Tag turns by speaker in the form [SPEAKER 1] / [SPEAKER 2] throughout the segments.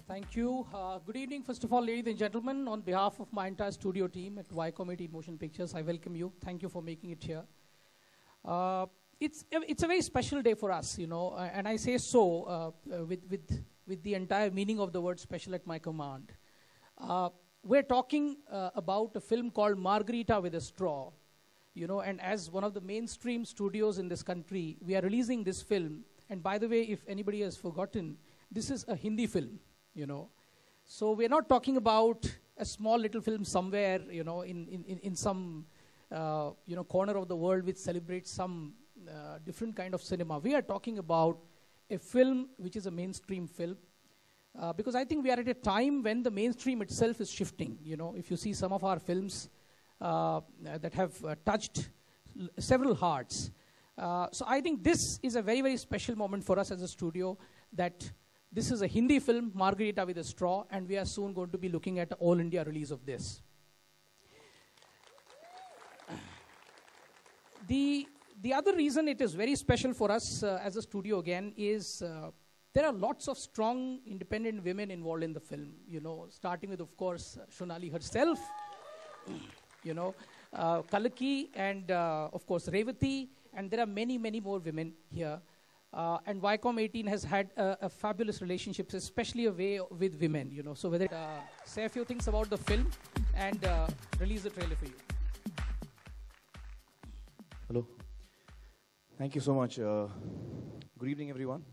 [SPEAKER 1] Thank you. Good evening, first of all, ladies and gentlemen. On behalf of my entire studio team at Viacom 18 Motion Pictures, I welcome you. Thank you for making it here. It's a very special day for us, you know, and I say so with the entire meaning of the word special at my command. We're talking about a film called Margarita with a Straw, you know, and as one of the mainstream studios in this country, we are releasing this film. And by the way, if anybody has forgotten, this is a Hindi film, you know. So we're not talking about a small little film somewhere, you know, in some, you know, corner of the world which celebrates some different kind of cinema. We are talking about a film which is a mainstream film. Because I think we are at a time when the mainstream itself is shifting. You know, if you see some of our films that have touched several hearts. So I think this is a very, very special moment for us as a studio, that this is a Hindi film, Margarita with a Straw, and we are soon going to be looking at an all India release of this. The other reason it is very special for us as a studio again is there are lots of strong independent women involved in the film, you know, starting with, of course, Shonali herself, you know, Kalki, and of course Revati, and there are many, many more women here. And Viacom 18 has had a fabulous relationships, especially a way with women, you know. So whether say a few things about the film and release the trailer for you.
[SPEAKER 2] Hello. Thank you so much. Good evening, everyone.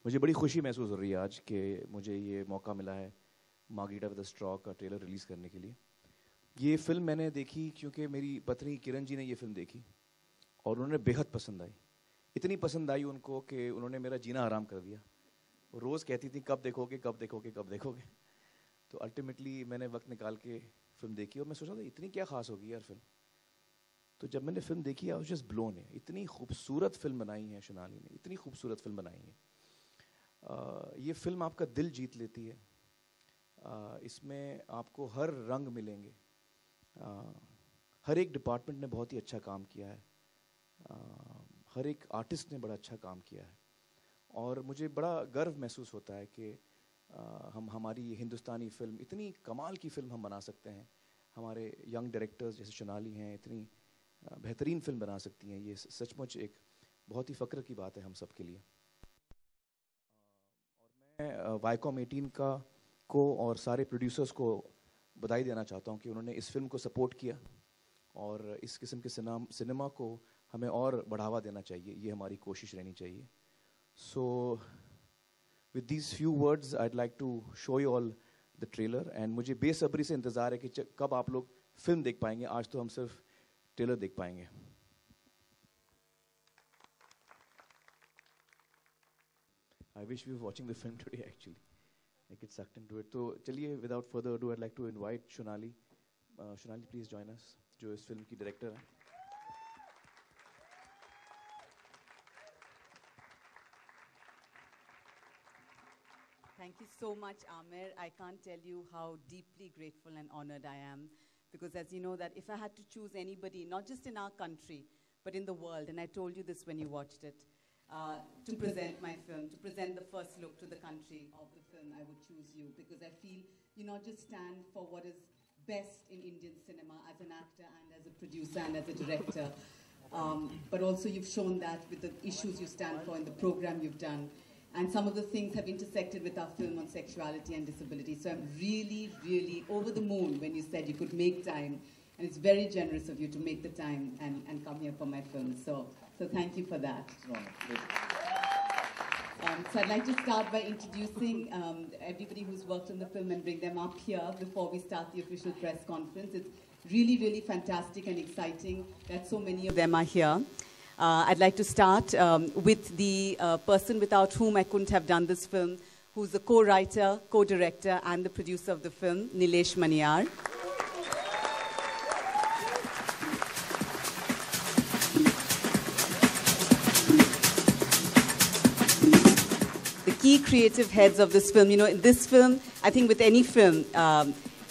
[SPEAKER 2] मुझे बड़ी खुशी महसूस हो रही है आज कि मुझे ये मौका मिला है मार्गरीटा विद अ स्ट्रॉ का ट्रेलर रिलीज़ करने के लिए। ये फिल्म मैंने देखी क्योंकि मेरी पत्नी किरण जी ने ये फिल्म देखी और उन्होंने बेहद पसंद आई। इतनी पसंद आई उनको कि उन्होंने मेरा जीना आराम कर दिया। वो रोज़ कहती थी कब देखोगे कब देखोगे कब देखोगे। तो अल्टीमेटली मैंने वक्त निकाल के फिल्म देखी और मैं सोचा था इतनी क्या खास होगी यार फिल्म। तो जब मैंने फिल्म देखी आई वाज जस्ट ब्लोन है। इतनी खूबसूरत फिल्म बनाई है शोनाली ने, इतनी खूबसूरत फिल्म बनाई है। ये फिल्म आपका दिल जीत लेती है। इसमें आपको हर रंग मिलेंगे। हर एक डिपार्टमेंट ने बहुत ही अच्छा काम किया है। हर एक आर्टिस्ट ने बड़ा अच्छा काम किया है और मुझे बड़ा गर्व महसूस होता है कि हम हमारी हिंदुस्तानी फिल्म, इतनी कमाल की फिल्म हम बना सकते हैं। हमारे यंग डायरेक्टर्स जैसे शोनाली हैं इतनी बेहतरीन फिल्म बना सकती हैं। ये सचमुच एक बहुत ही फ़ख्र की बात है हम सब के लिए। और मैं वाईकॉम 18 को और सारे प्रोड्यूसर्स को बधाई देना चाहता हूँ कि उन्होंने इस फिल्म को सपोर्ट किया और इस किस्म के सिनेमा को हमें और बढ़ावा देना चाहिए। ये हमारी कोशिश रहनी चाहिए। So with these few words I'd like to show you all the trailer and मुझे बेसब्री से इंतज़ार है कि कब आप लोग फिल्म देख पाएंगे। आज तो हम सिर्फ ट्रेलर देख पाएंगे। I wish we were watching the film today actually. I get sucked into it. तो चलिए without further ado I'd like to invite Shonali. Shonali please join us, जो इस फिल्म की डायरेक्टर है।
[SPEAKER 3] Thank you so much, Aamir. I can't tell you how deeply grateful and honored I am, because as you know that if I had to choose anybody, not just in our country, but in the world, and I told you this when you watched it, to present my film, to present the first look to the country of the film, I would choose you, because I feel you not just stand for what is best in Indian cinema as an actor and as a producer and as a director, but also you've shown that with the issues you stand for in the program you've done. And some of the things have intersected with our film on sexuality and disability. So I'm really, really over the moon when you said you could make time. And it's very generous of you to make the time and come here for my film. So thank you for that. So I'd like to start by introducing everybody who's worked on the film and bring them up here before we start the official press conference. It's really, really fantastic and exciting that so many of them are here. I'd like to start with the person without whom I couldn't have done this film, who's the co-writer, co-director, and the producer of the film, Nilesh Maniyar. The key creative heads of this film. You know, in this film, I think with any film,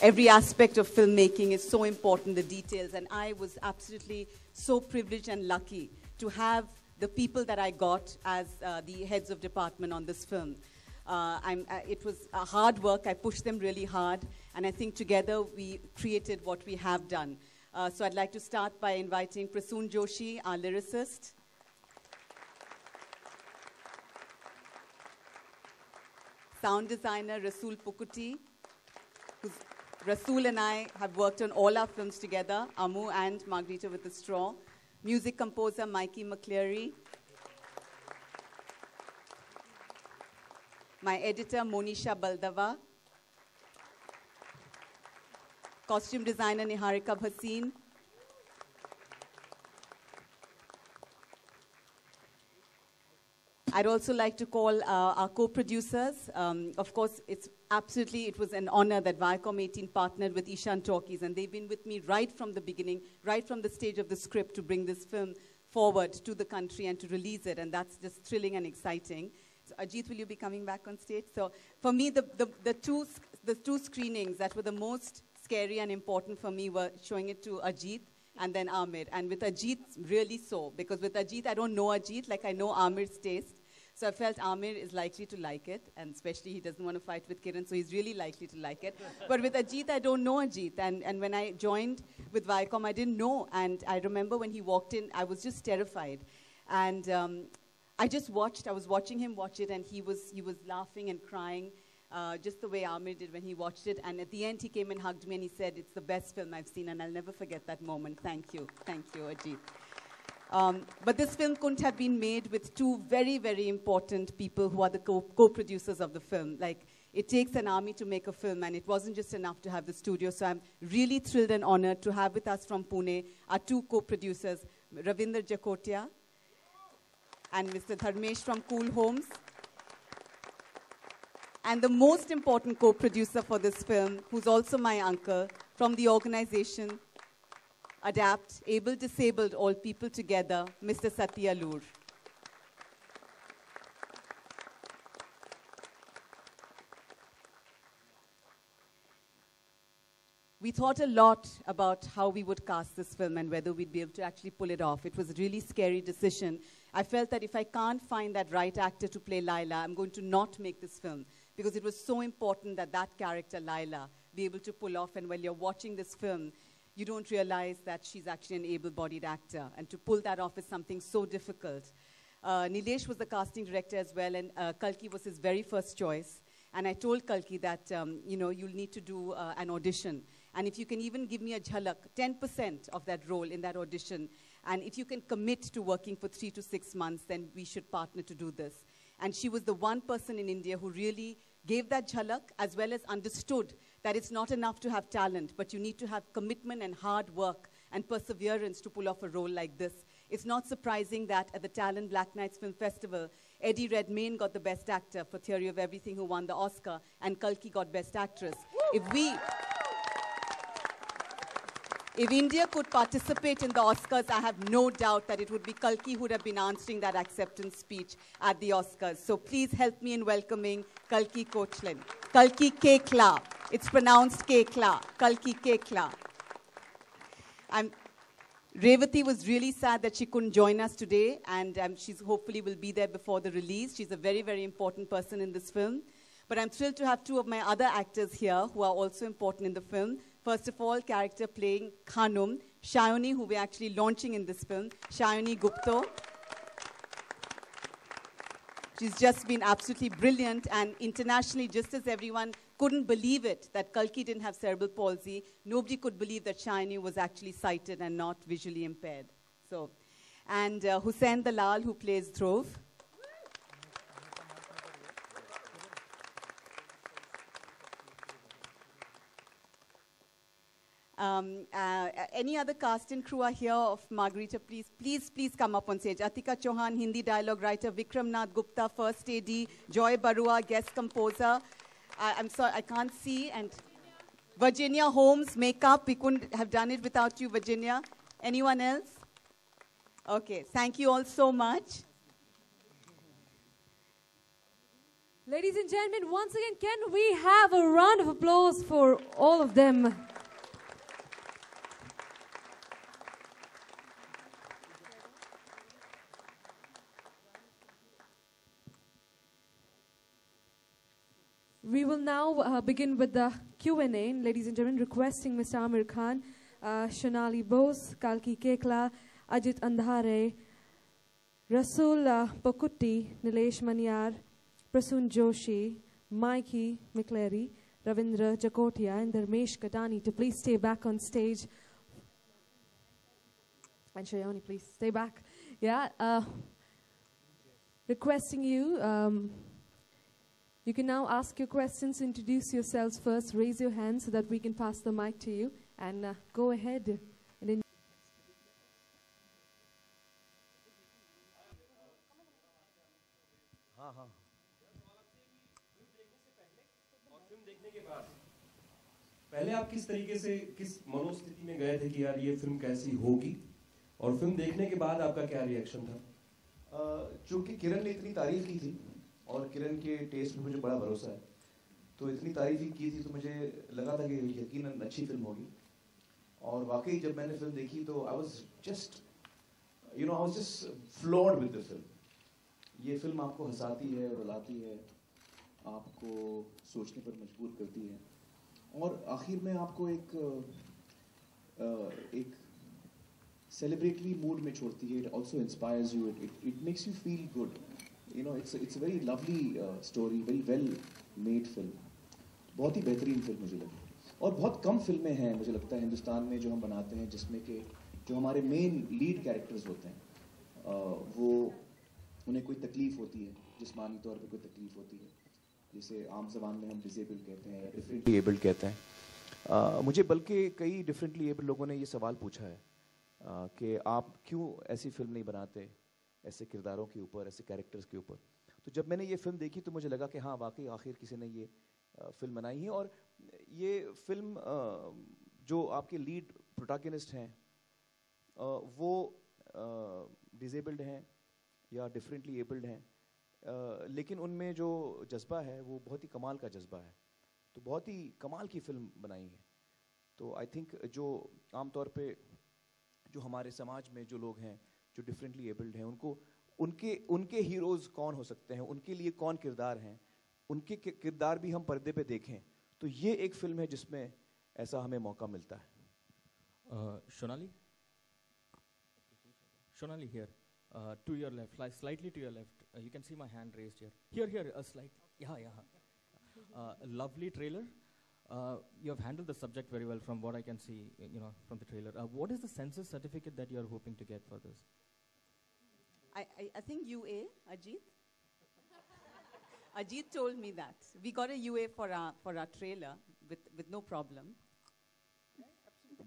[SPEAKER 3] every aspect of filmmaking is so important, the details, and I was absolutely so privileged and lucky to have the people that I got as the heads of department on this film. It was hard work. I pushed them really hard. And I think together we created what we have done. So I'd like to start by inviting Prasoon Joshi, our lyricist. Sound designer Rasool Pukuti. Rasool and I have worked on all our films together, Amu and Margarita with a Straw. Music composer Mikey McCleary. My editor Monisha Baldava. Costume designer Niharika Bhasin. I'd also like to call our co-producers. Of course, it was an honor that Viacom 18 partnered with Ishan Talkies, and they've been with me right from the beginning, right from the stage of the script to bring this film forward to the country and to release it, and that's just thrilling and exciting. So Ajit, will you be coming back on stage? So for me, the two screenings that were the most scary and important for me were showing it to Ajit and then Aamir. And with Ajit, really so, because with Ajit, I don't know Ajit like I know Aamir's taste. So I felt Aamir is likely to like it, and especially he doesn't want to fight with Kiran, so he's really likely to like it. But with Ajit, I don't know Ajit. And when I joined with Viacom, I didn't know. And I remember when he walked in, I was just terrified. And I was watching him watch it, and he was laughing and crying, just the way Aamir did when he watched it. And at the end, he came and hugged me, and he said, "It's the best film I've seen," and I'll never forget that moment. Thank you, Ajit. But this film couldn't have been made with two very, very important people who are the co-producers of the film. Like, it takes an army to make a film, and it wasn't just enough to have the studio. So I'm really thrilled and honored to have with us from Pune our two co-producers, Ravinder Jakotia and Mr. Dharmesh from Cool Homes. And the most important co-producer for this film, who's also my uncle, from the organization Adapt, Able Disabled All People Together, Mr. Satya Loor. We thought a lot about how we would cast this film and whether we'd be able to actually pull it off. It was a really scary decision. I felt that if I can't find that right actor to play Laila, I'm going to not make this film, because it was so important that that character, Laila, be able to pull off. And while you're watching this film, you don't realize that she's actually an able-bodied actor. And to pull that off is something so difficult. Nilesh was the casting director as well, and Kalki was his very first choice. And I told Kalki that, you'll need to do an audition. And if you can even give me a jhalak, 10% of that role in that audition, and if you can commit to working for 3 to 6 months, then we should partner to do this. And she was the one person in India who really gave that jhalak, as well as understood that it's not enough to have talent, but you need to have commitment and hard work and perseverance to pull off a role like this. It's not surprising that at the Talent Black Nights Film Festival, Eddie Redmayne got the Best Actor for Theory of Everything, who won the Oscar, and Kalki got Best Actress. If India could participate in the Oscars, I have no doubt that it would be Kalki who would have been answering that acceptance speech at the Oscars. So please help me in welcoming Kalki Koechlin. Kalki Koechla. It's pronounced Koechla. Kalki Koechla. Revati was really sad that she couldn't join us today, and she's hopefully will be there before the release. She's a very, very important person in this film. But I'm thrilled to have two of my other actors here who are also important in the film. First of all, character playing Khanum, Shayoni, who we're actually launching in this film, Shayoni Gupta. She's just been absolutely brilliant, and internationally, just as everyone couldn't believe it, that Kalki didn't have cerebral palsy, nobody could believe that Shayoni was actually sighted and not visually impaired. And Hussain Dalal, who plays Dhruv. Any other cast and crew are here of Margarita? Please come up on stage. Atika Chauhan, Hindi dialogue writer. Vikram Nath Gupta, first AD. Joy Barua, guest composer. I'm sorry, I can't see. And Virginia Holmes, makeup. We couldn't have done it without you, Virginia. Anyone else? Okay, thank you all so much.
[SPEAKER 4] Ladies and gentlemen, once again, can we have a round of applause for all of them? We will now begin with the Q&A. Ladies and gentlemen, requesting Mr. Amir Khan, Shonali Bose, Kalki Kekla, Ajit Andhare, Rasul Pokutti, Nilesh Manyar, Prasun Joshi, Mikey McCleary, Ravindra Jakotia, and Dharmesh Katani to please stay back on stage. And Shayoni, please stay back. Yeah. Requesting you, you can now ask your questions, introduce yourselves first, raise your hand so that we can pass the mic to you, and go ahead. And
[SPEAKER 5] पहले आप किस तरीके से किस मनोस्थिति में गए थे कि यार ये फिल्म कैसी होगी, और फिल्म देखने के बाद आपका क्या रिएक्शन था?
[SPEAKER 2] चूंकि किरण ने इतनी तारीफ की थी और किरण के टेस्ट में मुझे बड़ा भरोसा है, तो इतनी तारीफ ही की थी तो मुझे लगा था कि यकीनन अच्छी फिल्म होगी। और वाकई जब मैंने फिल्म देखी तो I was just floored with the film. ये फिल्म आपको हंसाती है, रुलाती है, आपको सोचने पर मजबूर करती है, और आखिर में आपको एक सेलिब्रेटरी मूड में छोड़ती है। It also inspires you, it makes you feel good. It's a very lovely story, very well made film, बहुत ही बेहतरीन फिल्म मुझे लगी। और बहुत कम फिल्में हैं मुझे लगता है हिंदुस्तान में जो हम बनाते हैं जिसमें कि जो हमारे मेन लीड कैरेक्टर्स होते हैं वो उन्हें कोई तकलीफ होती है, जिस्मानी तौर पे कोई तकलीफ होती है, जिसे आम ज़बान में हम डिसेबल्ड कहते हैं या डिफरेंटली एबल्ड कहते हैं। मुझे बल्कि कई डिफरेंटली एबल्ड लोगों ने ये सवाल पूछा है कि आप क्यों ऐसी फिल्म नहीं बनाते ऐसे किरदारों के ऊपर, ऐसे कैरेक्टर्स के ऊपर। तो जब मैंने ये फिल्म देखी तो मुझे लगा कि हाँ वाकई आखिर किसी ने ये फिल्म बनाई है। और ये फिल्म जो आपके लीड प्रोटैगनिस्ट हैं वो डिसेबल्ड हैं या डिफरेंटली एबल्ड हैं, लेकिन उनमें जो जज्बा है वो बहुत ही कमाल का जज्बा है, तो बहुत ही कमाल की फिल्म बनाई है। तो आई थिंक जो आमतौर पे जो हमारे समाज में जो लोग हैं जो डिफरेंटली एबल्ड हैं, उनको उनके हीरोज़ कौन हो सकते हैं, उनके लिए कौन किरदार हैं, उनके किरदार भी हम पर्दे पे देखें, तो ये एक फिल्म है जिसमें ऐसा हमें मौका मिलता है।
[SPEAKER 6] Shonali here, to your left, slightly to your left. You can see my hand raised here. Here, a slight. Yeah. Lovely trailer. You have handled the subject very well from what I can see, from the trailer. What is the census certificate that you are hoping to get for this?
[SPEAKER 3] I think UA, Ajit. Ajit told me that. We got a UA for our trailer with no problem.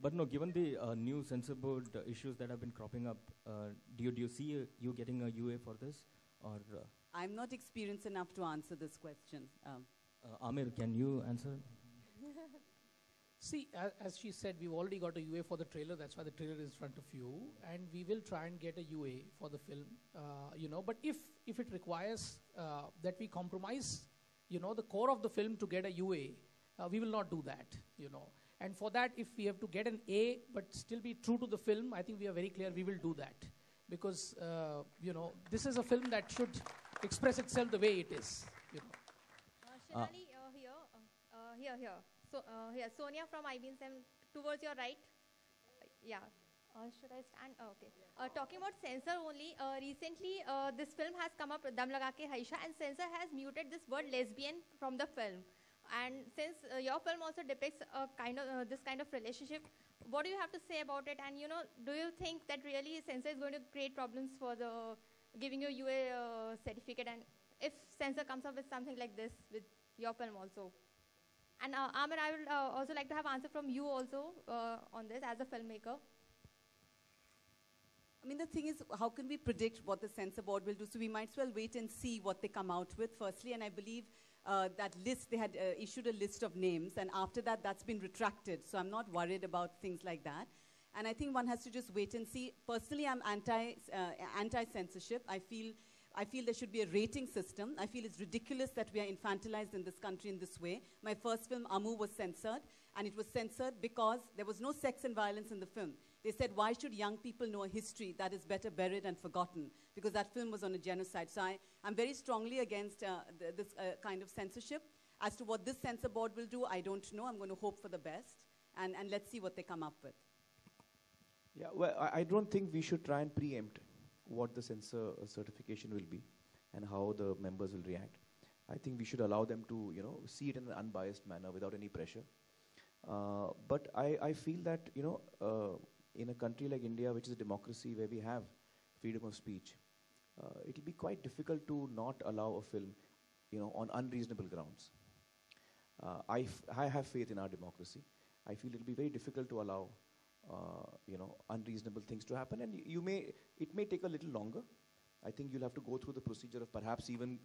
[SPEAKER 6] But no, given the new censor board issues that have been cropping up, do you see you getting a UA for this? Or
[SPEAKER 3] I'm not experienced enough to answer this question.
[SPEAKER 6] Amir, can you answer?
[SPEAKER 1] See, as she said, we've already got a UA for the trailer. That's why the trailer is in front of you. And we will try and get a UA for the film, But if it requires that we compromise, the core of the film to get a UA, we will not do that, And for that, if we have to get an A but still be true to the film, I think we are very clear we will do that. Because, this is a film that should express itself the way it is,
[SPEAKER 7] Shonali, here. So, here, Sonia from IBM, towards your right. Yeah. Should I stand? Oh, okay. Talking about censor only, recently this film has come up, Dam Laga Ke Haisha, and censor has muted this word lesbian from the film. And since your film also depicts a this kind of relationship, what do you have to say about it? And do you think that really censor is going to create problems for the giving you UA certificate? And if censor comes up with something like this with your film also? And Amir, I would also like to have answer from you also on this as a filmmaker.
[SPEAKER 3] I mean, the thing is, how can we predict what the censor board will do? So we might as well wait and see what they come out with, firstly. And I believe that list, they had issued a list of names, and after that, that's been retracted. So I'm not worried about things like that. And I think one has to just wait and see. Personally, I'm anti-censorship. I feel there should be a rating system. I feel it's ridiculous that we are infantilized in this country in this way. My first film, Amu, was censored, and it was censored because there was no sex and violence in the film. They said, why should young people know a history that is better buried and forgotten? Because that film was on a genocide. So I'm very strongly against this kind of censorship. As to what this censor board will do, I don't know. I'm going to hope for the best, and let's see what they come up with.
[SPEAKER 2] Yeah, well, I don't think we should try and preempt what the censor certification will be and how the members will react. I think we should allow them to, see it in an unbiased manner without any pressure. But I feel that, in a country like India, which is a democracy where we have freedom of speech, it'll be quite difficult to not allow a film, on unreasonable grounds. I have faith in our democracy. I feel it'll be very difficult to allow, unreasonable things to happen, and it may take a little longer. I think you'll have to go through the procedure of perhaps even,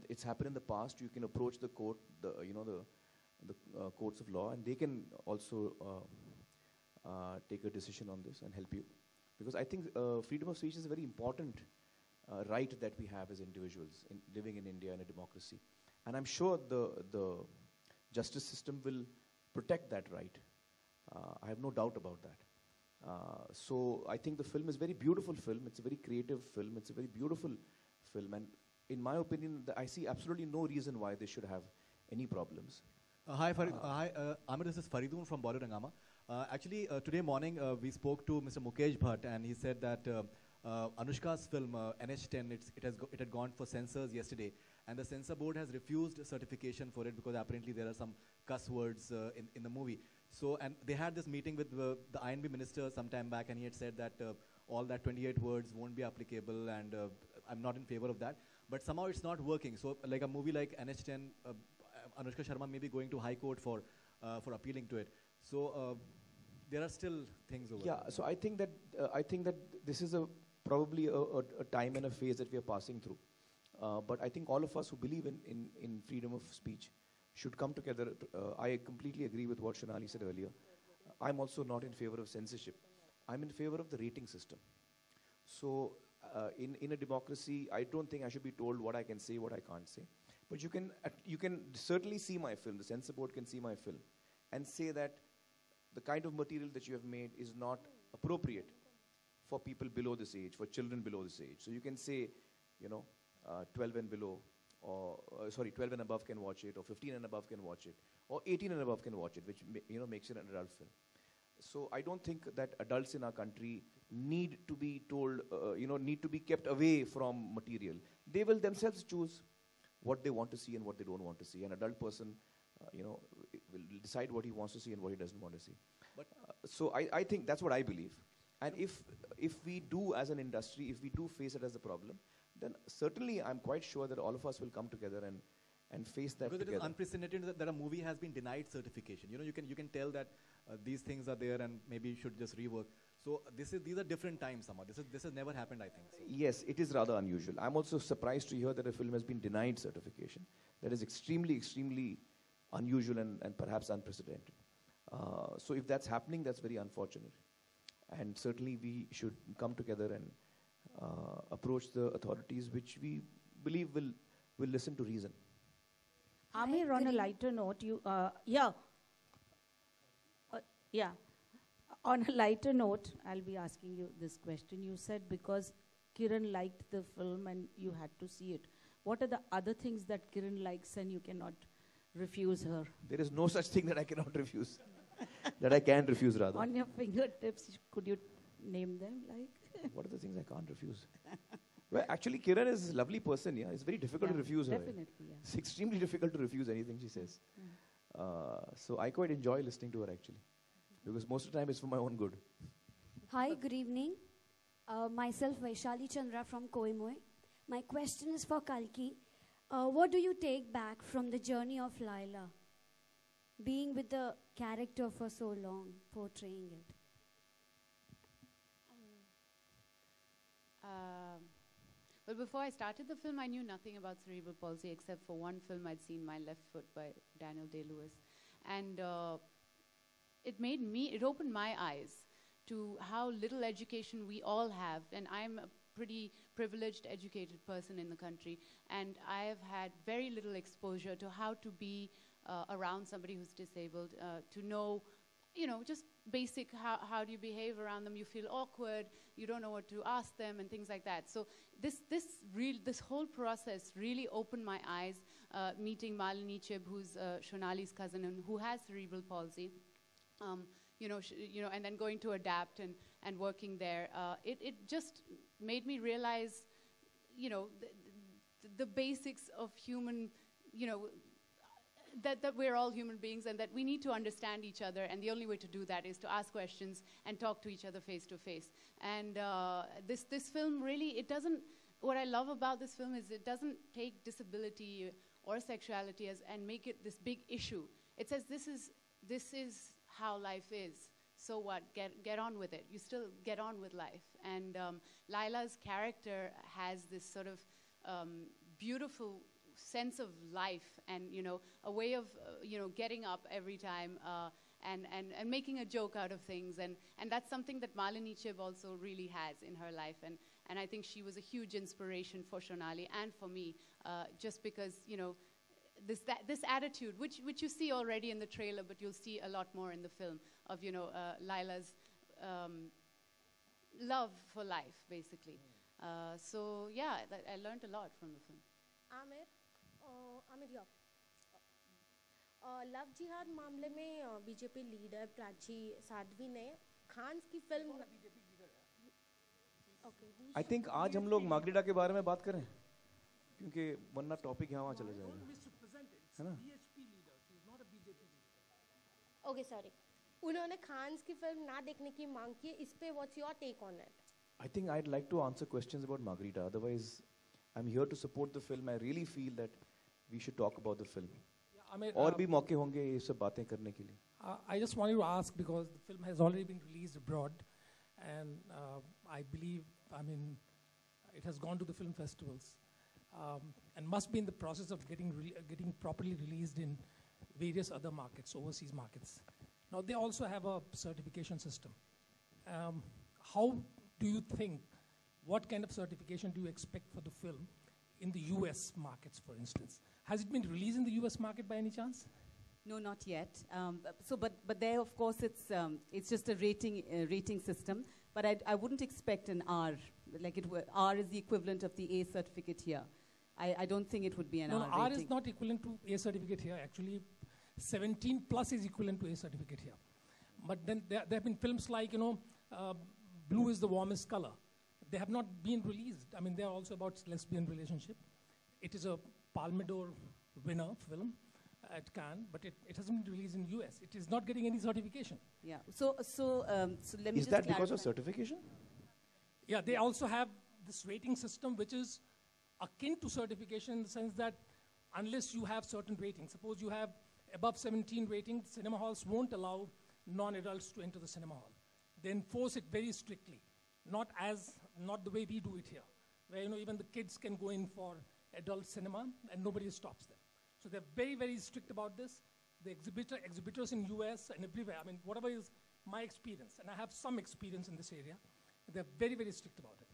[SPEAKER 2] it's happened in the past, you can approach the court, the courts of law, and they can also take a decision on this and help you. Because I think freedom of speech is a very important right that we have as individuals living in India in a democracy. And I'm sure the justice system will protect that right. I have no doubt about that. So I think the film is a very beautiful film. It's a very creative film. It's a very beautiful film. And in my opinion, I see absolutely no reason why they should have any problems.
[SPEAKER 8] Hi, Amir, this is Faridun from Bollywood Hungama. Actually, today morning we spoke to Mr. Mukesh Bhatt, and he said that Anushka's film NH10, it had gone for censors yesterday, and the censor board has refused certification for it because apparently there are some cuss words in the movie. So, and they had this meeting with the INB minister some time back, and he had said that all that 28 words won't be applicable, and I'm not in favor of that. But somehow it's not working. So, like a movie like NH10, Anushka Sharma may be going to High Court for appealing to it. So there are still things over.
[SPEAKER 2] Yeah. So I think that this is probably a time and a phase that we are passing through. But I think all of us who believe in freedom of speech should come together. I completely agree with what Shonali said earlier. I'm also not in favor of censorship. I'm in favor of the rating system. So in a democracy, I don't think I should be told what I can say, what I can't say. But you can certainly see my film. The censor board can see my film and say that the kind of material that you have made is not appropriate for people below this age, for children below this age. So you can say, 12 and below, or 12 and above can watch it, or 15 and above can watch it, or 18 and above can watch it, which makes it an adult film. So I don't think that adults in our country need to be told, need to be kept away from material. They will themselves choose what they want to see and what they don't want to see. An adult person, will decide what he wants to see and what he doesn't want to see. But so I think that's what I believe. And if we do as an industry, if we do face it as a problem, then certainly I'm quite sure that all of us will come together and face that
[SPEAKER 8] because
[SPEAKER 2] together.
[SPEAKER 8] It is unprecedented that a movie has been denied certification. You can tell that these things are there and maybe you should just rework. So these are different times somehow. This has never happened, I think. So.
[SPEAKER 2] Yes, it is rather unusual. I'm also surprised to hear that a film has been denied certification. That is extremely, extremely unusual and perhaps unprecedented. So if that's happening, that's very unfortunate. And certainly we should come together and approach the authorities, which we believe will listen to reason.
[SPEAKER 9] Amir, on a lighter note, on a lighter note, I'll be asking you this question. You said because Kiran liked the film and you had to see it. What are the other things that Kiran likes and you cannot refuse her?
[SPEAKER 2] There is no such thing that I cannot refuse. That I can refuse, rather.
[SPEAKER 9] On your fingertips, could you name them?
[SPEAKER 2] What are the things I can't refuse? Well, actually, Kiran is a lovely person, yeah. It's very difficult to refuse her.
[SPEAKER 9] Definitely, yeah.
[SPEAKER 2] It's extremely difficult to refuse anything she says. So I quite enjoy listening to her, actually. Because most of the time it's for my own good.
[SPEAKER 10] Hi, good evening. Myself, Vaishali Chandra from Koimoi. My question is for Kalki. What do you take back from the journey of Laila? Being with the character for so long, portraying it.
[SPEAKER 11] Well, before I started the film, I knew nothing about cerebral palsy except for one film I'd seen, My Left Foot by Daniel Day-Lewis. And it opened my eyes to how little education we all have. And I'm a pretty privileged, educated person in the country. And I have had very little exposure to how to be around somebody who's disabled, to know, you know, just basic how do you behave around them. You feel awkward, you don't know what to ask them and things like that. So this whole process really opened my eyes, meeting Malini Chib, who's Shonali's cousin and who has cerebral palsy. You know, and then going to adapt and working there. It just made me realize, you know, the basics of human, you know, that we're all human beings and that we need to understand each other, and the only way to do that is to ask questions and talk to each other face to face. And this film really, it doesn't, what I love about this film is it doesn't take disability or sexuality and make it this big issue. It says this is how life is. So what? Get on with it. You still get on with life. And Laila's character has this sort of beautiful sense of life, and you know, a way of you know, getting up every time and making a joke out of things, and that's something that Malini Chib also really has in her life, and I think she was a huge inspiration for Shonali and for me, just because, you know, this attitude, which you see already in the trailer, but you'll see a lot more in the film, of, you know, Laila's love for life, basically. So yeah, I learned a lot from the film.
[SPEAKER 12] Aamir या love जिहाद मामले में BJP leader Prachi Sadhvi ने खान की film
[SPEAKER 2] I think आज हम लोग margarita के बारे में बात करें, क्योंकि वरना टॉपिक यहाँ चला जाएगा, है ना?
[SPEAKER 12] ओके सॉरी, उन्होंने खान की फिल्म ना देखने की मांग की, इस पे what's your take on it?
[SPEAKER 2] I think I'd like to answer questions about Margarita. Otherwise, I'm here to support the film. I really feel that we should talk about the film. और भी मौके होंगे ये सब बातें करने के लिए.
[SPEAKER 1] I just wanted to ask, because the film has already been released abroad, and I believe, I mean, it has gone to the film festivals, and must be in the process of getting properly released in various other markets, overseas markets. Now, they also have a certification system. How do you think, what kind of certification do you expect for the film in the US markets, for instance? Has it been released in the US market by any chance?
[SPEAKER 3] No, not yet. But there, of course, it's just a rating system. But I wouldn't expect an R. Like R is the equivalent of the A certificate here. I don't think it would be an R rating.
[SPEAKER 1] No, R is not equivalent to A certificate here. Actually, 17 plus is equivalent to A certificate here. But then there have been films like, you know, Blue is the Warmest Color. They have not been released. I mean, they are also about lesbian relationship. It is a Palme d'Or winner film at Cannes, but it hasn't been released in US. It is not getting any certification.
[SPEAKER 3] Yeah. So let me
[SPEAKER 2] Is
[SPEAKER 3] just
[SPEAKER 2] that because
[SPEAKER 3] clarify.
[SPEAKER 2] of certification?
[SPEAKER 1] Yeah, they also have this rating system, which is akin to certification in the sense that unless you have certain ratings, suppose you have above 17 rating, cinema halls won't allow non-adults to enter the cinema hall. They enforce it very strictly, not the way we do it here, where, you know, even the kids can go in for adult cinema and nobody stops them. So they're very, very strict about this. The exhibitors in US and everywhere, I mean, whatever is my experience, and I have some experience in this area, they're very, very strict about it.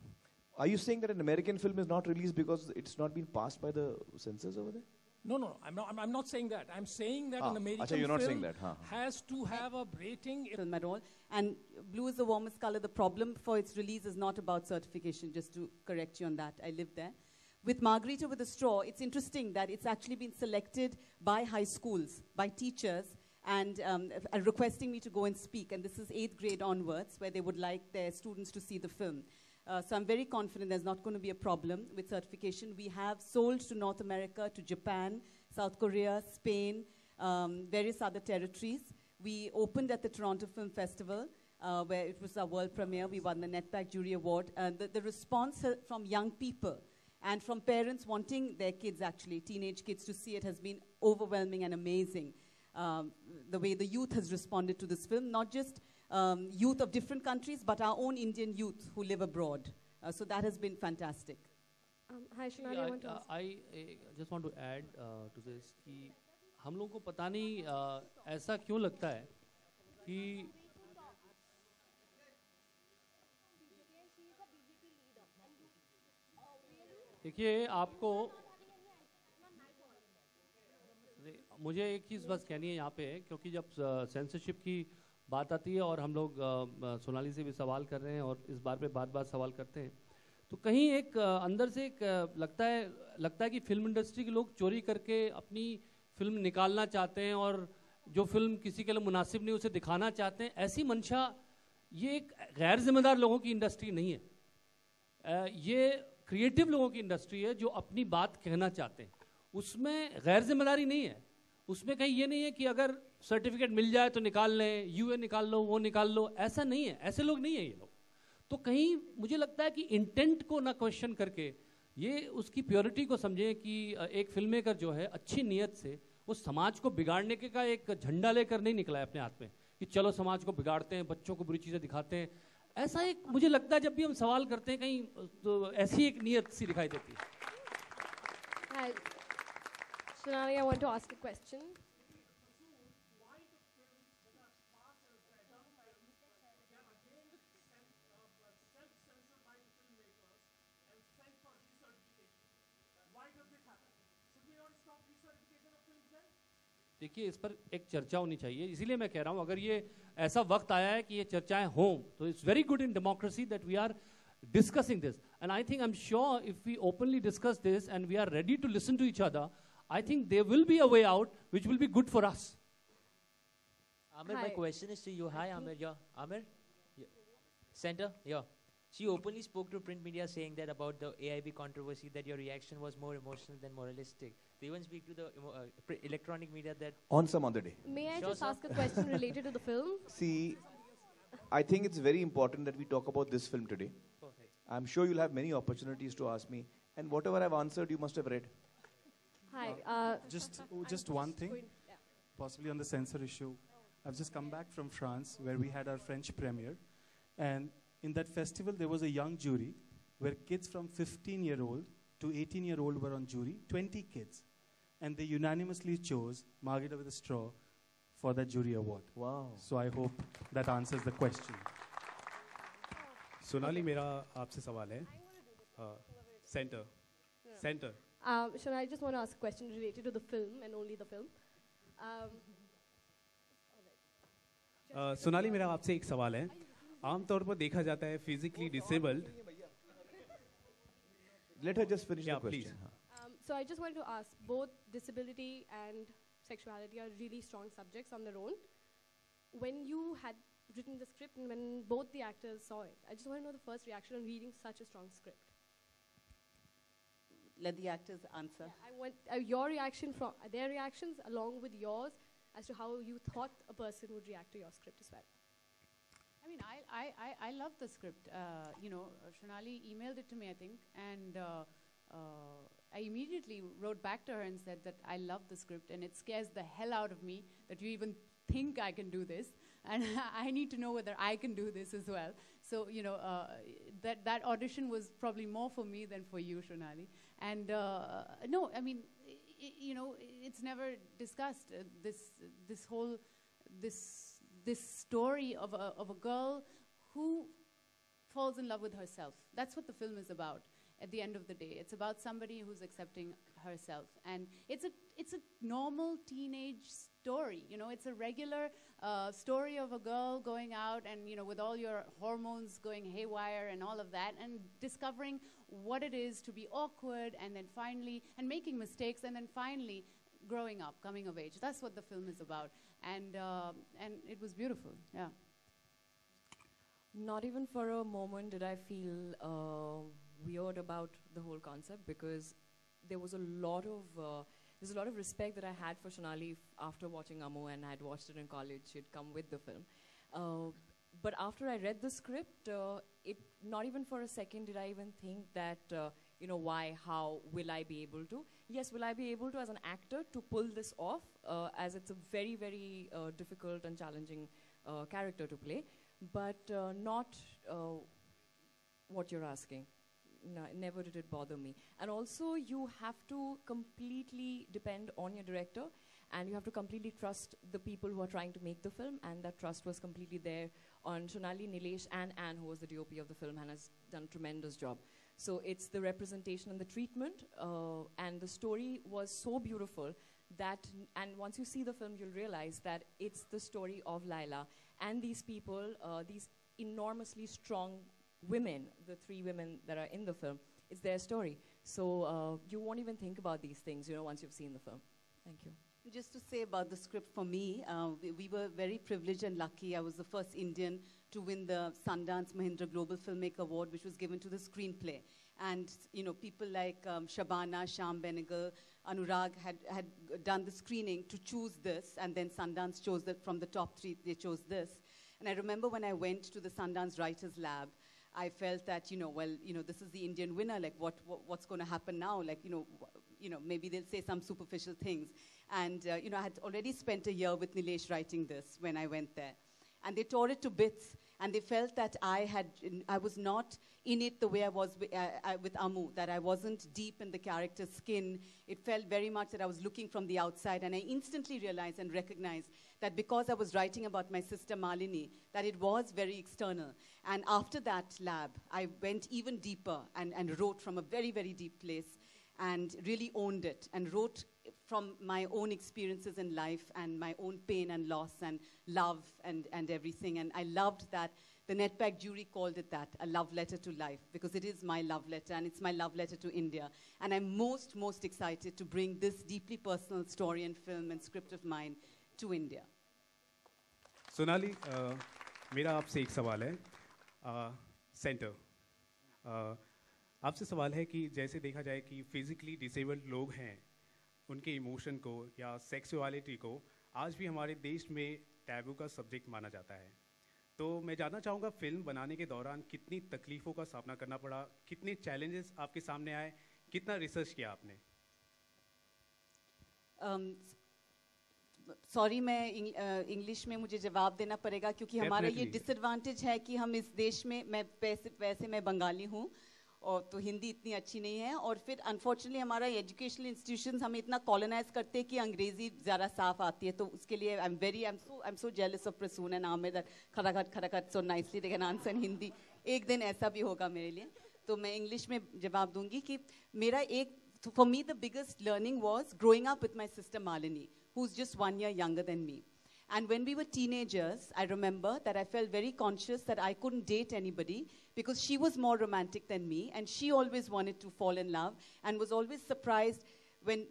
[SPEAKER 2] Are you saying that an American film is not released because it's not been passed by the censors over there?
[SPEAKER 1] No, I'm not saying that. I'm saying that an American
[SPEAKER 2] you're not
[SPEAKER 1] film
[SPEAKER 2] saying that,
[SPEAKER 1] has to have a rating.
[SPEAKER 3] Film at all. And Blue is the Warmest Color. The problem for its release is not about certification, just to correct you on that. I lived there. With Margarita with a Straw, it's interesting that it's actually been selected by high schools, by teachers, and requesting me to go and speak. And this is 8th grade onwards, where they would like their students to see the film. So I'm very confident there's not going to be a problem with certification. We have sold to North America, to Japan, South Korea, Spain, various other territories. We opened at the Toronto Film Festival, where it was our world premiere. We won the NetPack Jury Award. And the response from young people and from parents wanting their kids, actually, teenage kids, to see it has been overwhelming and amazing. The way the youth has responded to this film, not just youth of different countries, but our own Indian youth who live abroad. So that has been fantastic.
[SPEAKER 12] Hi, Shonali, I want to ask.
[SPEAKER 13] I just want to add to this कि हम लोगों को पता नहीं ऐसा क्यों लगता है कि देखिए आपको मुझे एक चीज़ बस कहनी है यहाँ पे, क्योंकि जब सेंसरशिप की बात आती है और हम लोग सोनाली से भी सवाल कर रहे हैं और इस बार पे बार बार सवाल करते हैं, तो कहीं एक अंदर से एक लगता है कि फिल्म इंडस्ट्री के लोग चोरी करके अपनी फिल्म निकालना चाहते हैं और जो फिल्म किसी के लिए मुनासिब नहीं उसे दिखाना चाहते हैं। ऐसी मंशा, ये एक गैर जिम्मेदार लोगों की इंडस्ट्री नहीं है, ये क्रिएटिव लोगों की इंडस्ट्री है जो अपनी बात कहना चाहते हैं। उसमें गैर जिम्मेदारी नहीं है, उसमें कहीं ये नहीं है कि अगर सर्टिफिकेट मिल जाए तो निकाल लें, यूए निकाल लो, वो निकाल लो, ऐसा नहीं है, ऐसे लोग नहीं है ये लोग। तो कहीं मुझे लगता है कि इंटेंट को ना क्वेश्चन करके ये उसकी प्योरिटी को समझें कि एक फिल्म मेकर जो है अच्छी नीयत से वो समाज को बिगाड़ने के का एक झंडा लेकर नहीं निकला है अपने हाथ में कि चलो समाज को बिगाड़ते हैं, बच्चों को बुरी चीज़ें दिखाते हैं। ऐसा एक मुझे लगता है जब भी हम सवाल करते हैं कहीं तो ऐसी एक नीयत सी दिखाई देती है।
[SPEAKER 12] Hi, Sonali, I want to ask a question.
[SPEAKER 13] देखिए, इस पर एक चर्चा होनी चाहिए, इसीलिए मैं कह रहा हूं अगर ये ऐसा वक्त आया है कि ये चर्चाएं हों तो it's very good in democracy that we are discussing this, and I think, I'm sure if we openly discuss this and we are ready to listen to each other, I think there will be a way out which will be good for us.
[SPEAKER 14] Amir, my question is to you. Hi, Amir. Yeah, Amir. Yeah. Center. Yeah. She openly spoke to print media saying that about the AIB controversy, that your reaction was more emotional than moralistic. They even speak to the electronic media that
[SPEAKER 2] on some other day.
[SPEAKER 12] May I just ask a question related to the film?
[SPEAKER 2] See, I think it's very important that we talk about this film today.
[SPEAKER 14] Perfect.
[SPEAKER 2] I'm sure you'll have many opportunities to ask me, and whatever I've answered, you must have read.
[SPEAKER 12] Hi.
[SPEAKER 15] Just one thing, possibly on the censor issue. I've just come back from France, where we had our French premiere, and in that festival there was a young jury, where kids from 15-year-old to 18-year-old were on jury, 20 kids, and they unanimously chose Margarita with a Straw for that jury award.
[SPEAKER 2] Wow.
[SPEAKER 15] So I hope that answers the question.
[SPEAKER 16] Sonali, मेरा आपसे सवाल है, centre.
[SPEAKER 12] Shana, I just want to ask a question related to the film and only the film.
[SPEAKER 16] Sonali, मेरा आपसे एक सवाल है. आमतौर पर देखा जाता है physically disabled.
[SPEAKER 2] Let her just finish the question.
[SPEAKER 12] So I just want to ask, both disability and sexuality are really strong subjects on their own. When you had written the script and when both the actors saw it, I just want to know the first reaction on reading such a strong script.
[SPEAKER 3] Let the actors answer.
[SPEAKER 12] Yeah, I want your reaction from their reactions along with yours as to how you thought a person would react to your script as well.
[SPEAKER 11] I mean, I love the script. Shonali emailed it to me, I think, and I immediately wrote back to her and said that I love the script, and it scares the hell out of me that you even think I can do this, and I need to know whether I can do this as well. So, that audition was probably more for me than for you, Shonali. And no, I mean, it's never discussed. This story of a girl who falls in love with herself. That's what the film is about. At the end of the day, it's about somebody who's accepting herself, and it's a normal teenage story. It's a regular story of a girl going out and with all your hormones going haywire and all of that, and discovering what it is to be awkward, and then finally making mistakes, and then finally growing up, coming of age. That's what the film is about, and it was beautiful. Yeah.
[SPEAKER 17] Not even for a moment did I feel weird about the whole concept, because there was a lot of respect that I had for Shonali after watching Ammu, and I had watched it in college. She'd come with the film. But after I read the script, not even for a second did I even think that, why, how, will I be able to? Yes, will I be able to as an actor to pull this off, as it's a very, very difficult and challenging character to play, but not what you're asking. No, never did it bother me. And also, you have to completely depend on your director, and you have to completely trust the people who are trying to make the film, and that trust was completely there on Shonali, Nilesh, and Anne, who was the DOP of the film and has done a tremendous job. So it's the representation and the treatment, and the story was so beautiful And once you see the film, you'll realize that it's the story of Laila and these people, these enormously strong women, the 3 women that are in the film. It's their story. So you won't even think about these things, once you've seen the film. Thank you.
[SPEAKER 3] Just to say about the script for me, we were very privileged and lucky. I was the first Indian to win the Sundance Mahindra Global Filmmaker Award, which was given to the screenplay. And, people like Shabana, Shyam Benegal, Anurag had done the screening to choose this, and then Sundance chose that from the top 3, they chose this. And I remember when I went to the Sundance Writers Lab, I felt that, this is the Indian winner, like what's going to happen now? Like, maybe they'll say some superficial things. And, I had already spent a year with Nilesh writing this when I went there. And they tore it to bits, and they felt that I was not in it the way I was with Amu, that I wasn't deep in the character's skin. It felt very much that I was looking from the outside, and I instantly realized and recognized that because I was writing about my sister Malini, that it was very external. And after that lab, I went even deeper and wrote from a very, very deep place and really owned it and wrote from my own experiences in life and my own pain and loss and love and everything. And I loved that the NETPAC jury called it that, a love letter to life, because it is my love letter and it's my love letter to India. And I'm most excited to bring this deeply personal story and film and script of mine to India.
[SPEAKER 16] Sonali, मेरा आपसे एक सवाल है, centre, आपसे सवाल है कि जैसे देखा जाए कि फिजिकली डिसेबल्ड लोग हैं, उनके इमोशन को या सेक्सुअलिटी को आज भी हमारे देश में टैबू का सब्जेक्ट माना जाता है। तो मैं जानना चाहूँगा फिल्म बनाने के दौरान कितनी तकलीफ़ों का सामना करना पड़ा, कितने चैलेंजेस आपके सामने आए, कितना रिसर्च किया आपने?
[SPEAKER 3] सॉरी, मैं इंग्लिश में मुझे जवाब देना पड़ेगा क्योंकि हमारा ये डिसएडवांटेज है कि हम इस देश में, मैं वैसे मैं बंगाली हूँ और तो हिंदी इतनी अच्छी नहीं है, और फिर अनफॉर्चुनेटली हमारा एजुकेशनल इंस्टीट्यूशंस हमें इतना कॉलोनाइज करते हैं कि अंग्रेजी ज़्यादा साफ आती है, तो उसके लिए I am so jealous of Prasoon and Aamir that खड़ाखट so nicely they can answer in Hindi. एक दिन ऐसा भी होगा मेरे लिए, तो मैं इंग्लिश में जवाब दूंगी कि मेरा for me the biggest learning was growing up with my sister Malini, who's just 1 year younger than me. And when we were teenagers, I remember that I felt very conscious that I couldn't date anybody because she was more romantic than me, and she always wanted to fall in love and was always surprised when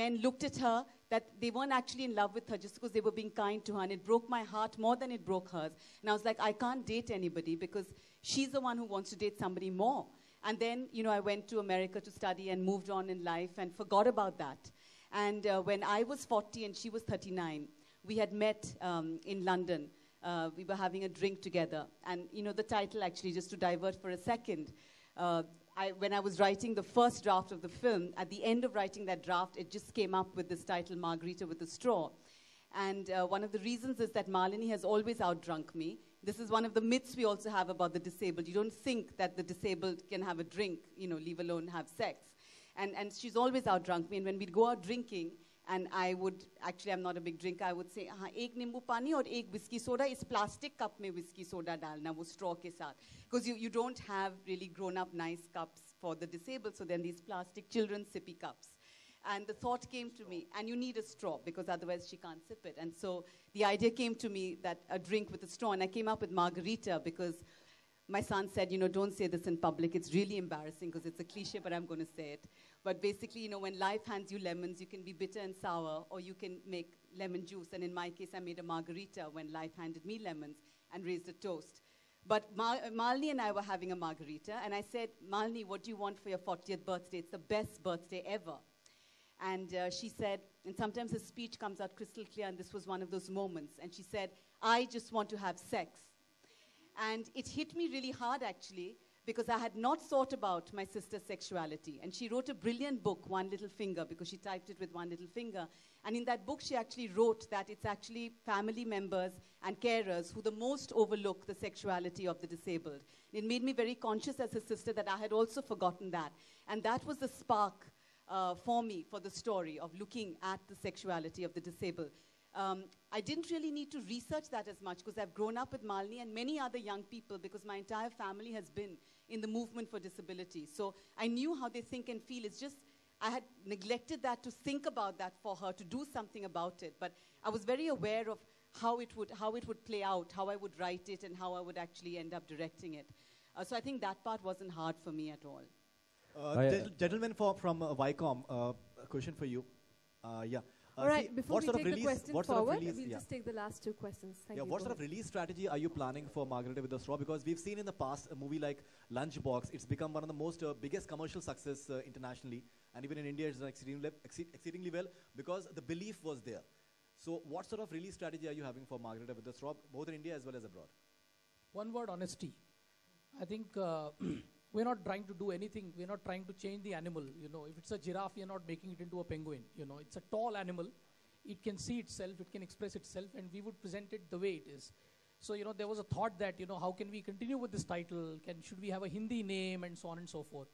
[SPEAKER 3] men looked at her that they weren't actually in love with her just because they were being kind to her, and it broke my heart more than it broke hers. And I was like, I can't date anybody because she's the one who wants to date somebody more. And then, I went to America to study and moved on in life and forgot about that. And when I was 40 and she was 39, we had met in London. We were having a drink together. And, the title actually, just to divert for a second, when I was writing the first draft of the film, at the end of writing that draft, it just came up with this title, Margarita with a Straw. And one of the reasons is that Malini has always outdrunk me. This is one of the myths we also have about the disabled. You don't think that the disabled can have a drink, leave alone have sex. And she's always outdrunk me. And when we'd go out drinking, and I would, actually I'm not a big drinker, I would say, हाँ, एक नींबू पानी और एक whiskey soda, इस plastic cup में whiskey soda डालना, वो straw के साथ. Because you don't have really grown up nice cups for the disabled, so then these plastic children's sippy cups. And the thought came to me, and you need a straw, because otherwise she can't sip it. And so the idea came to me that a drink with a straw, and I came up with Margarita because my son said, don't say this in public. It's really embarrassing because it's a cliche, but I'm going to say it. But basically, when life hands you lemons, you can be bitter and sour, or you can make lemon juice. And in my case, I made a margarita when life handed me lemons and raised a toast. But Malini and I were having a margarita, and I said, Malini, what do you want for your 40th birthday? It's the best birthday ever. And she said, and sometimes her speech comes out crystal clear, and this was one of those moments. And she said, I just want to have sex. And it hit me really hard, actually, because I had not thought about my sister's sexuality. And she wrote a brilliant book, One Little Finger, because she typed it with one little finger. And in that book, she actually wrote that it's actually family members and carers who the most overlook the sexuality of the disabled. It made me very conscious as a sister that I had also forgotten that. And that was the spark for me, for the story of looking at the sexuality of the disabled. I didn't really need to research that as much because I've grown up with Malini and many other young people because my entire family has been in the movement for disability. So I knew how they think and feel. It's just I had neglected that to think about that for her, to do something about it. But I was very aware of how it would play out, how I would write it, and how I would actually end up directing it. So I think that part wasn't hard for me at all.
[SPEAKER 8] Gentlemen from Viacom, a question for you. Yeah.
[SPEAKER 4] All right, before we take the question forward, we'll just take the last two questions. Thank you.
[SPEAKER 8] What sort of release strategy are you planning for Margarita with the Straw? Because we've seen in the past a movie like Lunchbox. It's become one of the most biggest commercial success internationally, and even in India it's done exceedingly well because the belief was there. So what sort of release strategy are you having for Margarita with the Straw, both in India as well as abroad?
[SPEAKER 1] One word: honesty. I think we're not trying to do anything. We're not trying to change the animal. You know, if it's a giraffe, you're not making it into a penguin. You know, it's a tall animal. It can see itself. It can express itself, and we would present it the way it is. So, you know, there was a thought that, you know, how can we continue with this title? Should we have a Hindi name and so on and so forth?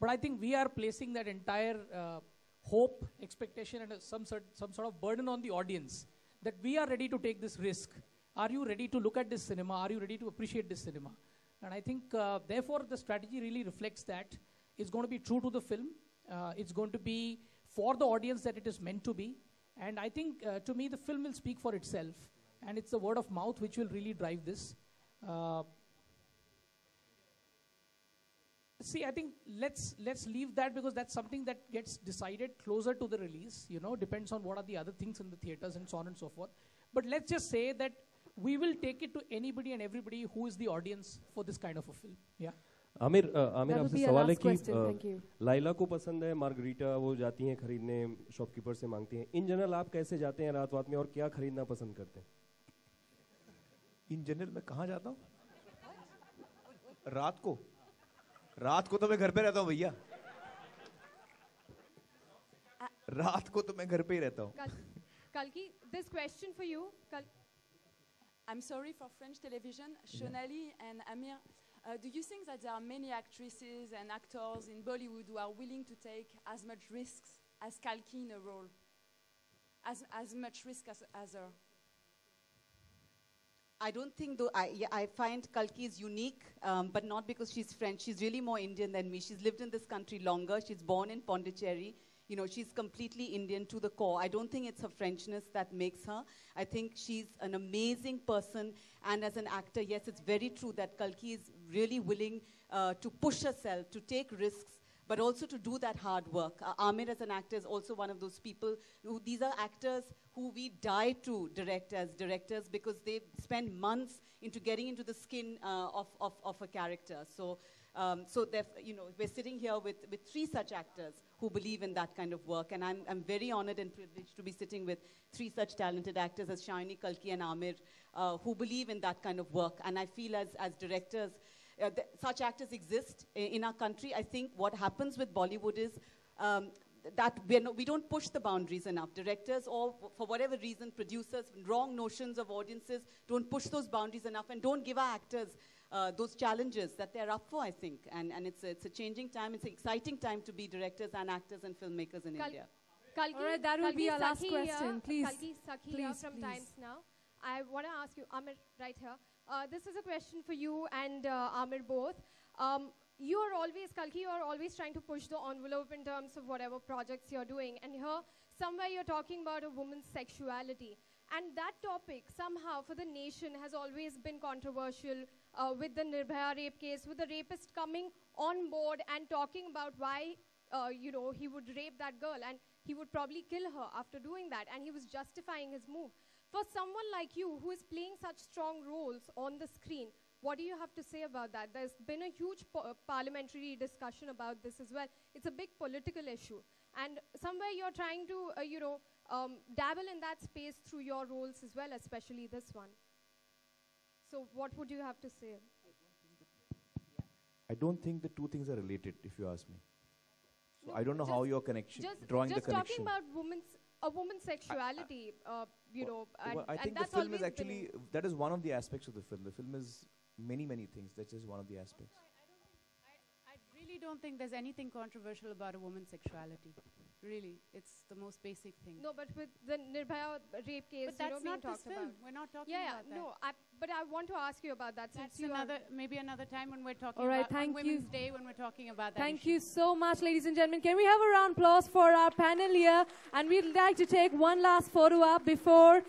[SPEAKER 1] But I think we are placing that entire hope, expectation, and some sort of burden on the audience that we are ready to take this risk. Are you ready to look at this cinema? Are you ready to appreciate this cinema? And I think, therefore, the strategy really reflects that. It's going to be true to the film. It's going to be for the audience that it is meant to be. And I think, to me, the film will speak for itself. And it's the word of mouth which will really drive this. See, I think let's leave that because that's something that gets decided closer to the release. You know, depends on what are the other things in the theaters and so on and so forth. But let's just say that we will take it to anybody and everybody who is the audience for this kind of a film. Yeah.
[SPEAKER 5] Aamir आपसे सवाल है कि लाइला को पसंद है margarita, वो जाती हैं खरीदने, शॉपकीपर से मांगती हैं. इन जनरल आप कैसे जाते हैं रात में और क्या खरीदना पसंद करते हैं?
[SPEAKER 2] इन जनरल मैं कहाँ जाता हूँ? रात को तो मैं घर पे रहता हूँ भैया. रात को तो मैं घर पे ही रहता हूँ.
[SPEAKER 12] Kalki, this question for you.
[SPEAKER 18] I'm sorry, for French television, Shonali and Amir, do you think that there are many actresses and actors in Bollywood who are willing to take as much risks as Kalki in a role? As much risk as her?
[SPEAKER 3] I don't think, though, I find Kalki is unique, but not because she's French. She's really more Indian than me. She's lived in this country longer. She's born in Pondicherry. You know, she's completely Indian to the core. I don't think it's her Frenchness that makes her. I think she's an amazing person. And as an actor, yes, it's very true that Kalki is really willing to push herself, to take risks, but also to do that hard work. Amir as an actor is also one of those people these are actors who we die to direct as directors because they spend months into getting into the skin of a character. So you know, we're sitting here with three such actors who believe in that kind of work, and I'm very honored and privileged to be sitting with three such talented actors as Shiny, Kalki, and Amir, who believe in that kind of work. And I feel as directors, such actors exist in our country. I think what happens with Bollywood is that we don't push the boundaries enough. Directors, or for whatever reason, producers, wrong notions of audiences, don't push those boundaries enough and don't give our actors those challenges that they're up for, I think. And it's a changing time. It's an exciting time to be directors and actors and filmmakers in India.
[SPEAKER 12] Kalki,
[SPEAKER 4] all right, that will be our last question. Please.
[SPEAKER 12] Kalki Sakhi from Times Now. I want to ask you, Amir, right here. This is a question for you and Amir both. Kalki, you're always trying to push the envelope in terms of whatever projects you're doing. And here, somewhere you're talking about a woman's sexuality. And that topic, somehow, for the nation has always been controversial with the Nirbhaya rape case, with the rapist coming on board and talking about why, you know, he would rape that girl and he would probably kill her after doing that. And he was justifying his move. For someone like you, who is playing such strong roles on the screen, what do you have to say about that? There's been a huge parliamentary discussion about this as well. It's a big political issue. And somewhere you're trying to, you know, dabble in that space through your roles as well, especially this one. So what would you have to say?
[SPEAKER 2] I don't think the two things are related, if you ask me. So I don't know how your connection, drawing the connection.
[SPEAKER 12] Just talking about a woman's sexuality, you know.
[SPEAKER 2] Well, I think the film is actually, that is one of the aspects of the film. The film is many, many things. That's just one of the aspects.
[SPEAKER 11] I really don't think there's anything controversial about a woman's sexuality. Really, it's the most basic thing.
[SPEAKER 12] No, but with the Nirbhaya rape case,
[SPEAKER 11] but that's
[SPEAKER 12] being
[SPEAKER 11] not this
[SPEAKER 12] talked about.
[SPEAKER 11] film. We're not talking
[SPEAKER 12] Yeah,
[SPEAKER 11] about that.
[SPEAKER 12] no, but I want to ask you about that.
[SPEAKER 11] That's
[SPEAKER 12] since you
[SPEAKER 11] maybe another time when we're talking
[SPEAKER 12] All right,
[SPEAKER 11] about
[SPEAKER 12] thank
[SPEAKER 11] on
[SPEAKER 12] you.
[SPEAKER 11] Women's Day when we're talking about that
[SPEAKER 4] Thank
[SPEAKER 11] issue.
[SPEAKER 4] you so much, ladies and gentlemen. Can we have a round of applause for our panel here? And we'd like to take one last photo up before